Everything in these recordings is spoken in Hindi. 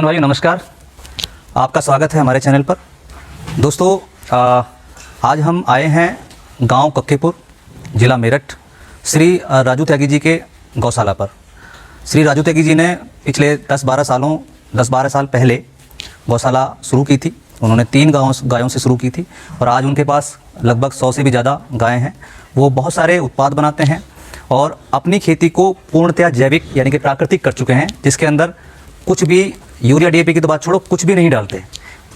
किसान भाई नमस्कार, आपका स्वागत है हमारे चैनल पर। दोस्तों आज हम आए हैं गांव कक्केपुर, ज़िला मेरठ, श्री राजू त्यागी जी के गौशाला पर। श्री राजू त्यागी जी ने पिछले 10-12 साल पहले गौशाला शुरू की थी। उन्होंने 3 गायों से शुरू की थी और आज उनके पास लगभग 100 से भी ज़्यादा गायें हैं। वो बहुत सारे उत्पाद बनाते हैं और अपनी खेती को पूर्णतया जैविक यानी कि प्राकृतिक कर चुके हैं, जिसके अंदर कुछ भी यूरिया डीएपी की तो बात छोड़ो, कुछ भी नहीं डालते।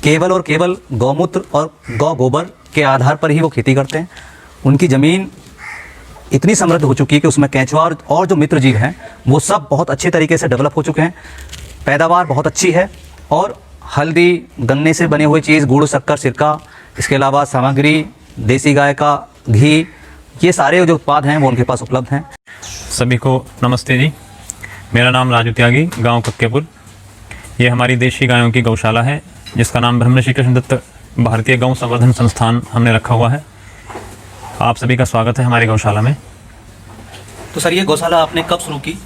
केवल और केवल गौमूत्र और गौ गोबर के आधार पर ही वो खेती करते हैं। उनकी ज़मीन इतनी समृद्ध हो चुकी है कि उसमें केंचुआ और जो मित्र जीव हैं वो सब बहुत अच्छे तरीके से डेवलप हो चुके हैं। पैदावार बहुत अच्छी है और हल्दी, गन्ने से बने हुए चीज़, गुड़, शक्कर, सिरका, इसके अलावा सामग्री, देसी गाय का घी, ये सारे जो उत्पाद हैं वो उनके पास उपलब्ध हैं। सभी को नमस्ते जी। मेरा नाम राजू त्यागी, गांव कक्केपुर। ये हमारी देशी गायों की गौशाला है, जिसका नाम ब्रह्मश्री कृष्ण दत्त भारतीय गौ संवर्धन संस्थान हमने रखा हुआ है। आप सभी का स्वागत है हमारी गौशाला में। तो सर, ये गौशाला आपने कब शुरू की?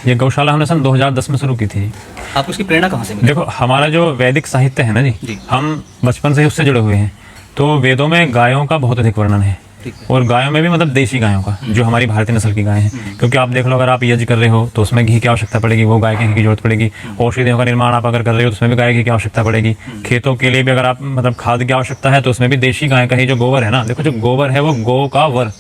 ये गौशाला हमने सन 2010 में शुरू की थी। आपको इसकी प्रेरणा कहाँ से मिली? देखो, हमारा जो वैदिक साहित्य है ना जी, हम बचपन से ही उससे जुड़े हुए हैं। तो वेदों में गायों का बहुत अधिक वर्णन है, और गायों में भी मतलब देशी गायों का, जो हमारी भारतीय नस्ल की गायें हैं। क्योंकि आप देख लो, अगर आप यज्ञ कर रहे हो तो उसमें घी की आवश्यकता पड़ेगी, वो गाय के घी की जरूरत पड़ेगी। औषधियों का निर्माण आप अगर कर रहे हो तो उसमें भी गाय घी की आवश्यकता पड़ेगी। खेतों के लिए भी अगर आप मतलब खाद की आवश्यकता है तो उसमें भी देशी गाय का ही जो गोबर है ना, देखो जो गोबर है वो गौ का वर,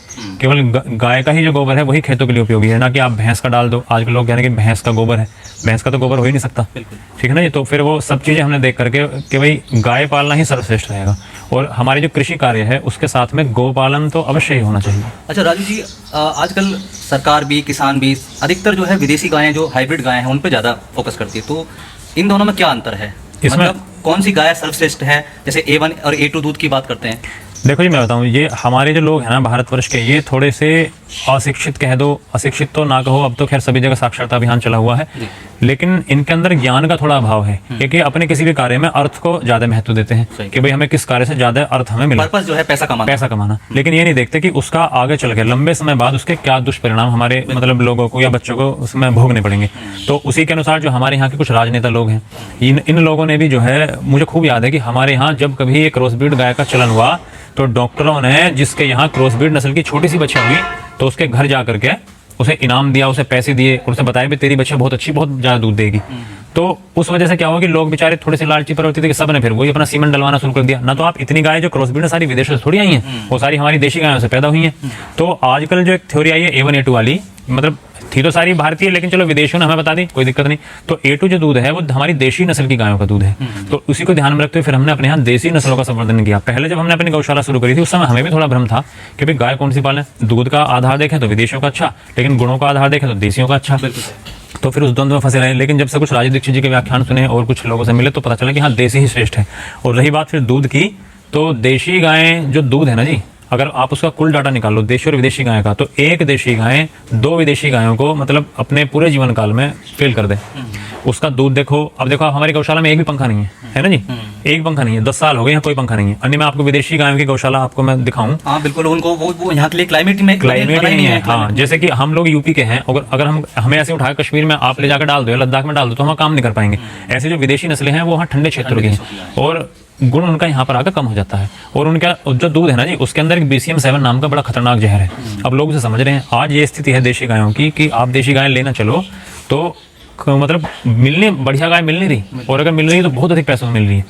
केवल गाय का ही जो गोबर है वही खेतों के लिए उपयोगी है, ना कि आप भैंस का डाल दो। आजकल लोग कह रहे हैं कि भैंस का गोबर है, भैंस का तो गोबर हो ही नहीं सकता, ठीक है ना। ये तो फिर वो सब चीज़ें हमने देख करके कि भाई गाय पालना ही सर्वश्रेष्ठ रहेगा, और हमारी जो कृषि कार्य है उसके साथ में गौ पालन तो अवश्य ही होना चाहिए। अच्छा राजू जी, आजकल सरकार भी, किसान भी अधिकतर जो है विदेशी गायें, जो हाइब्रिड गायें हैं, उन पे ज़्यादा फोकस करती है। तो इन दोनों में क्या अंतर है? इसमें मतलब कौन सी गाय सर्वश्रेष्ठ है? जैसे A1 और A2 दूध की बात करते हैं। देखो जी, मैं बताऊं, ये हमारे जो लोग हैं ना भारतवर्ष के, ये थोड़े से अशिक्षित कह दो, अशिक्षित तो ना कहो, अब तो खैर सभी जगह साक्षरता अभियान चला हुआ है, लेकिन इनके अंदर ज्ञान का थोड़ा अभाव है, क्योंकि अपने किसी भी कार्य में अर्थ को ज्यादा महत्व देते हैं कि भाई हमें किस कार्य से ज्यादा अर्थ हमें मिले, पर्पस जो है पैसा कमाना। लेकिन ये नहीं देखते कि उसका आगे चल के लंबे समय बाद उसके क्या दुष्परिणाम हमारे मतलब लोगों को या बच्चों को उसमें भोगने पड़ेंगे। तो उसी के अनुसार जो हमारे यहाँ के कुछ राजनेता लोग हैं, इन लोगों ने भी जो है, मुझे खूब याद है कि हमारे यहाँ जब कभी एक क्रॉसब्रीड गाय का चलन हुआ तो डॉक्टरों ने जिसके यहाँ क्रॉसब्रीड नस्ल की छोटी सी बच्ची हुई तो उसके घर जा करके उसे इनाम दिया, उसे पैसे दिए और उसे बताया भी तेरी बच्ची बहुत अच्छी, बहुत ज्यादा दूध देगी। तो उस वजह से क्या हुआ कि लोग बेचारे थोड़े से लालची प्रवृत्ति थे कि सब ने फिर वही अपना सीमेंट डलवाना शुरू कर दिया। ना तो आप इतनी गाय जो क्रॉसब्रीड सारी विदेशों से थोड़ी आई हैं, वो सारी हमारी देशी गायों से पैदा हुई हैं। तो आजकल जो एक थ्योरी आई है A1 A2 वाली, मतलब थी तो सारी भारतीय, लेकिन चलो विदेशियों ने हमें बता दी, कोई दिक्कत नहीं। तो A2 जो दूध है वो हमारी देशी नस्ल की गायों का दूध है। तो उसी को ध्यान में रखते हुए फिर हमने अपने यहाँ देशी नस्लों का संवर्धन किया। पहले जब हमने अपनी गौशाला शुरू करी थी उस समय हमें भी थोड़ा भ्रम था कि भाई गाय कौन सी पालें। दूध का आधार देखें तो विदेशियों का अच्छा, लेकिन गुणों का आधार देखें तो देशियों का अच्छा। तो फिर उस द्वंद्व में फंसे रहे। लेकिन जब से कुछ राजू दीक्षित जी के व्याख्यान सुने और कुछ लोगों से मिले तो पता चला कि हाँ, देशी ही श्रेष्ठ है। और रही बात फिर दूध की, तो देशी गायें जो दूध है ना जी, अगर आप उसका कुल डाटा निकाल लो देशी और विदेशी गाय का, तो एक देशी गाय 2 विदेशी गायों को मतलब अपने पूरे जीवन काल में फेल कर दे। उसका दूध देखो, अब देखो आप हमारी गौशाला में एक भी पंखा नहीं है ना जी, एक पंखा नहीं है। 10 साल हो गए यहाँ कोई पंखा नहीं है। अन्य मैं आपको विदेशी गायों की गौशाला आपको मैं दिखाऊं। हाँ बिल्कुल, उनको वो यहाँ के लिए क्लाइमेट ही नहीं है। हाँ, जैसे कि हम लोग यूपी के हैं, अगर हमें ऐसे उठा कश्मीर में आप ले जाकर डाल दो या लद्दाख में डाल दो तो हम काम नहीं कर पाएंगे। ऐसे जो विदेशी नस्लें हैं वो वहाँ ठंडे क्षेत्रों की हैं और गुण उनका यहाँ पर आकर कम हो जाता है। और उनका जो दूध है ना जी, उसके अंदर एक BCM7 नाम का बड़ा खतरनाक जहर है। अब लोग उसे समझ रहे हैं। आज ये स्थिति है देशी गायों की कि आप देशी गाय लेना चलो तो मतलब मिलने बढ़िया गाय मिल नहीं रही, और अगर मिल रही है तो बहुत अधिक पैसों में मिल रही है।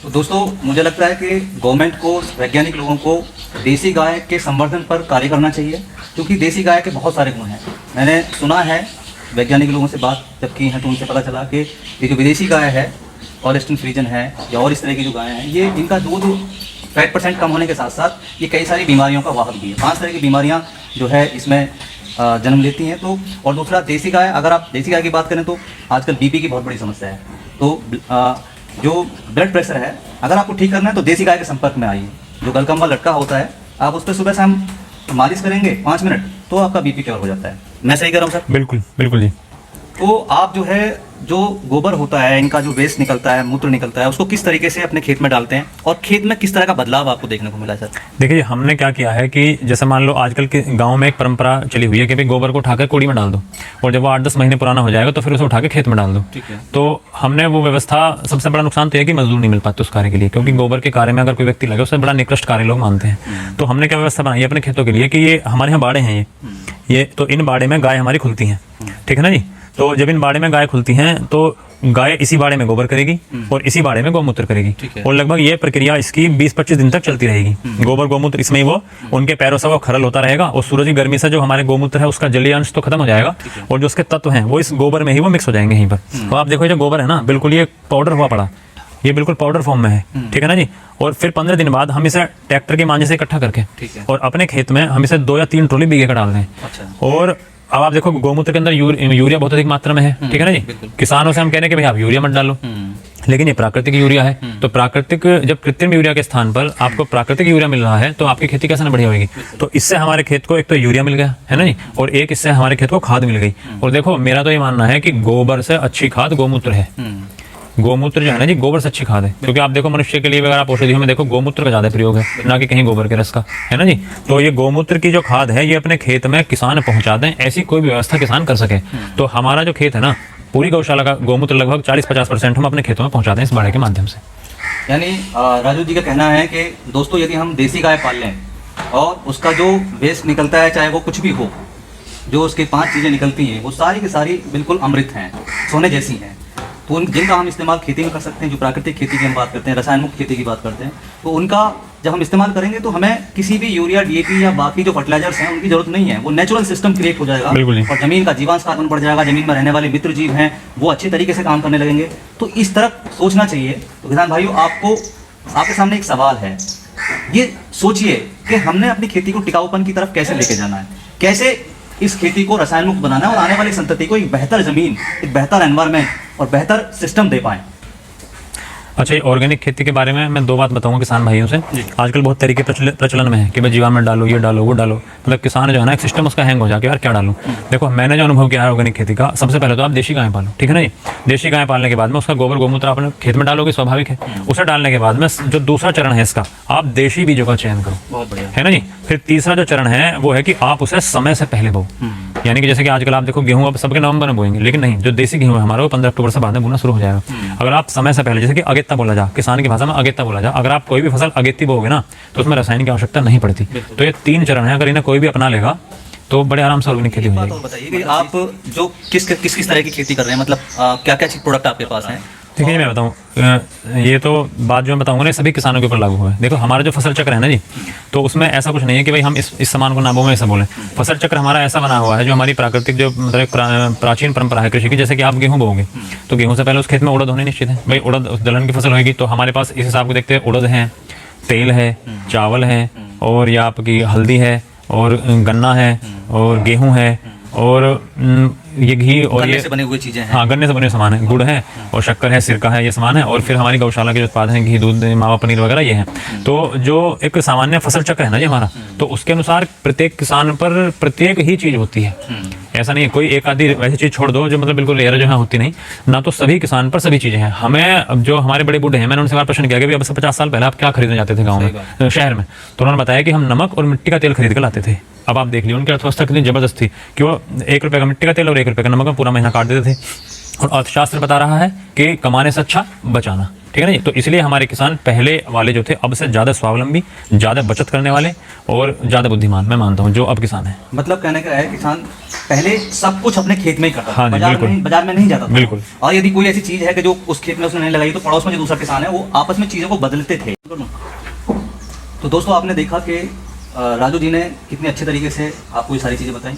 तो दोस्तों, मुझे लगता है कि गवर्नमेंट को, वैज्ञानिक लोगों को देसी गाय के संवर्धन पर कार्य करना चाहिए, क्योंकि देसी गाय के बहुत सारे गुण हैं। मैंने सुना है, वैज्ञानिक लोगों से बात जब की है तो उनसे पता चला कि ये जो विदेशी गाय है, ऑलस्टीन फ्रीजन है या और इस तरह की जो गायें हैं, ये इनका दूध फैट % कम होने के साथ साथ ये कई सारी बीमारियों का वाहक भी है। 5 तरह की बीमारियाँ जो है इसमें जन्म लेती हैं। तो और दूसरा, देसी गाय, अगर आप देसी गाय की बात करें तो आजकल BP की बहुत बड़ी समस्या है। तो जो ब्लड प्रेशर है, अगर आपको ठीक करना है तो देसी गाय के संपर्क में आइए। जो गलकंबा लटका होता है, आप उस पर सुबह शाम मालिश करेंगे 5 मिनट तो आपका BP क्योर हो जाता है। मैं सही कह रहा हूँ सर? बिल्कुल बिल्कुल जी। तो आप जो है जो गोबर होता है, इनका जो वेस्ट निकलता है, मूत्र निकलता है, उसको किस तरीके से अपने खेत में डालते हैं और खेत में किस तरह का बदलाव आपको देखने को मिला सर? देखिए हमने क्या किया है कि जैसे मान लो आजकल के गांव में एक परंपरा चली हुई है कि भाई गोबर को उठाकर कूड़ी में डाल दो और जब वो 8-10 महीने पुराना हो जाएगा तो फिर उसे उठा के खेत में डाल दो। ठीक है। तो हमने वो व्यवस्था, सबसे बड़ा नुकसान तो है कि मजदूर नहीं मिल पाते उस कार्य के लिए, क्योंकि गोबर के कार्य में अगर कोई व्यक्ति लगे उससे बड़ा निकृष्ट कार्य लोग मानते हैं। तो हमने क्या व्यवस्था बनाई है अपने खेतों के लिए कि ये हमारे यहाँ बाड़े हैं, ये तो इन बाड़े में गाय हमारी खुलती हैं, ठीक है ना जी। तो जब इन बाड़े में गाय खुलती हैं तो गाय इसी बाड़े में गोबर करेगी और इसी बाड़े में गौमूत्र करेगी और लगभग ये प्रक्रिया इसकी 20-25 दिन तक चलती रहेगी। गोबर गौमूत्र इसमें ही वो उनके पैरों से वो खरल होता रहेगा और सूरज की गर्मी से जो हमारे गौमूत्र है उसका जलीय अंश तो खत्म हो जाएगा और जो उसके तत्व हैं वो इस गोबर में ही वो मिक्स हो जाएंगे यहीं पर। तो आप देखो जो गोबर है ना बिल्कुल ये पाउडर हुआ पड़ा, ये बिल्कुल पाउडर फॉर्म में है, ठीक है ना जी। और फिर 15 दिन बाद हम इसे ट्रैक्टर के मांझे से इकट्ठा करके और अपने खेत में हम इसे 2 या 3 ट्रॉली बीघे का डाल रहे हैं। और अब आप देखो गौमूत्र के अंदर यूरिया बहुत अधिक मात्रा में है, ठीक है ना जी। किसानों से हम कह रहे हैं कि भाई आप यूरिया मत डालो, लेकिन ये प्राकृतिक यूरिया है। तो प्राकृतिक, जब कृत्रिम यूरिया के स्थान पर आपको प्राकृतिक यूरिया मिल रहा है तो आपकी खेती कैसे ना बढ़िया होगी। तो इससे हमारे खेत को एक तो यूरिया मिल गया है ना जी, और एक इससे हमारे खेत को खाद मिल गई। और देखो मेरा तो ये मानना है कि गोबर से अच्छी खाद गौमूत्र है। गौमूत्र जो है ना जी गोबर से अच्छी खाद है, क्योंकि आप देखो मनुष्य के लिए अगर आप औषधियों में देखो गौमूत्र का ज्यादा प्रयोग है ना कि कहीं गोबर के रस का, है ना जी। तो ये गौमूत्र की जो खाद है ये अपने खेत में किसान पहुंचा दें, ऐसी कोई भी व्यवस्था किसान कर सके। तो हमारा जो खेत है ना पूरी गौशाला का गौमूत्र लगभग 40-50% हम अपने खेतों में पहुंचाते हैं इस बाड़े के माध्यम से। यानी राजू जी का कहना है कि दोस्तों यदि हम देसी गाय पाल लें और उसका जो वेस्ट निकलता है, चाहे वो कुछ भी हो, जो उसकी 5 चीज़ें निकलती हैं वो सारी की सारी बिल्कुल अमृत हैं, सोने जैसी हैं। तो उन जिनका हम इस्तेमाल खेती में कर सकते हैं, जो प्राकृतिक खेती की हम बात करते हैं, रसायन मुक्त खेती की बात करते हैं, तो उनका जब हम इस्तेमाल करेंगे तो हमें किसी भी यूरिया, डीएपी या बाकी जो फर्टिलाइजर्स हैं उनकी जरूरत नहीं है। वो नेचुरल सिस्टम क्रिएट हो जाएगा और जमीन का जीवांश कार्बन बढ़ जाएगा, जमीन में रहने वाले मित्र जीव हैं वो अच्छे तरीके से काम करने लगेंगे। तो इस तरफ सोचना चाहिए। तो किसान भाइयों, आपके सामने एक सवाल है, ये सोचिए कि हमने अपनी खेती को टिकाऊपन की तरफ कैसे लेके जाना है, कैसे इस खेती को रसायन मुक्त बनाना है और आने वाली संतति को एक बेहतर जमीन, एक बेहतर एनवायरमेंट और बेहतर सिस्टम दे पाएं। अच्छा, ये ऑर्गेनिक खेती के बारे में मैं 2 बात बताऊंगा किसान भाइयों से। आजकल बहुत तरीके प्रचलन में है कि भाई जीवामृत डालो, ये डालो, वो डालो, मतलब किसान जो है ना एक सिस्टम उसका हैंग हो जाके यार क्या डालूं। देखो मैंने जो अनुभव किया है ऑर्गेनिक खेती का, सबसे पहले तो आप देशी गाय पालो, ठीक है ना जी। देशी गाय पालने के बाद में उसका गोबर गौमूत्र अपने खेत में डालोगे, स्वाभाविक है। उसे डालने के बाद में जो दूसरा चरण है इसका, आप देशी बीजों का चयन करो, बहुत बढ़िया, है ना जी। फिर तीसरा जो चरण है वो है कि आप उसे समय से पहले बो, यानी कि जैसे कि आजकल आप देखो गेहूं अब सबके नवंबर में बोएंगे, लेकिन नहीं, जो देसी गेहूं है हमारा वो 15 अक्टूबर से बाद में बोना शुरू हो जाएगा। अगर आप समय से पहले, जैसे कि अगेता बोला जा, किसान की भाषा में अगेता बोला जा, अगर आप कोई भी फसल अगेती बोगे ना तो उसमें रसायन की आवश्यकता नहीं पड़ती। तो ये 3 चरण है, अगर इन्हें कोई भी अपना लेगा तो बड़े आराम से ऑर्गेनिक खेती हो जाएगी। बताइए कि आप जो किस तरह की खेती कर रहे हैं, मतलब क्या क्या प्रोडक्ट आपके पास हैं? देखिए मैं बताऊं, ये तो बात जो मैं बताऊंगा ना सभी किसानों के ऊपर लागू हुआ है। देखो हमारा जो फसल चक्र है ना जी, तो उसमें ऐसा कुछ नहीं है कि भाई हम इस सामान को ना बोलें ऐसा बोलें। फसल चक्र हमारा ऐसा बना हुआ है जो हमारी प्राकृतिक जो मतलब प्राचीन परंपरा है कृषि की। जैसे कि आप गेहूं बोओगे तो गेहूं से पहले उस खेत में उड़द होने निश्चित है, भाई उड़द दलहन की फसल होगी। तो हमारे पास इस हिसाब को देखते हैं उड़द है, तेल है, चावल है, और ये आपकी हल्दी है, और गन्ना है, और गेहूं है, और ये घी और गन्ने ये से बने हुए चीजें हैं। हाँ, गन्ने से बने सामान है, गुड़ है और शक्कर है, सिरका है, ये सामान है। और फिर हमारी गौशाला के जो उत्पाद हैं, घी, दूध, मावा, पनीर वगैरह ये हैं। तो जो एक सामान्य फसल चक्र है ना जी हमारा, तो उसके अनुसार प्रत्येक किसान पर प्रत्येक ही चीज होती है। ऐसा नहीं है कोई एक आधी वैसी चीज छोड़ दो जो मतलब बिल्कुल रेयर जो है होती नहीं ना। तो सभी किसान पर सभी चीजें हैं। हमें अब जो हमारे बड़े बूढ़े हैं, मैंने उनसे प्रश्न किया कि अब से 50 साल पहले आप क्या खरीदने जाते थे गाँव में, शहर में? तो उन्होंने बताया कि हम नमक और मिट्टी का तेल खरीद कर लाते थे। अब आप देख लीजिए उनकी अर्थव्यवस्था कितनी जबरदस्त थी कि वो 1 रुपये का मिट्टी का तेल और 1 रुपये का नमक में पूरा महीना काट देते थे। और अर्थशास्त्र बता रहा है कि कमाने से अच्छा बचाना, ठीक है ना जी। तो इसलिए हमारे किसान पहले वाले जो थे अब से ज़्यादा स्वावलंबी, ज़्यादा बचत करने वाले और ज़्यादा बुद्धिमान मैं मानता हूँ जो अब किसान है। मतलब कहने का है किसान पहले सब कुछ अपने खेत में ही करता था, हाँ जी, बाजार में नहीं जाता था। बिल्कुल। और यदि कोई ऐसी चीज है कि जो उस खेत में उसने नहीं लगाई तो पड़ोस में जो दूसरा किसान है वो आपस में चीजों को बदलते थे। तो दोस्तों आपने देखा कि राजू जी ने कितने अच्छे तरीके से आपको ये सारी चीज़ें बताई।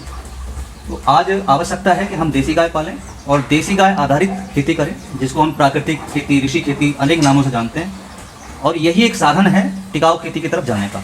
तो आज आवश्यकता है कि हम देसी गाय पालें और देसी गाय आधारित खेती करें, जिसको हम प्राकृतिक खेती, ऋषि खेती अनेक नामों से जानते हैं। और यही एक साधन है टिकाऊ खेती की तरफ जाने का।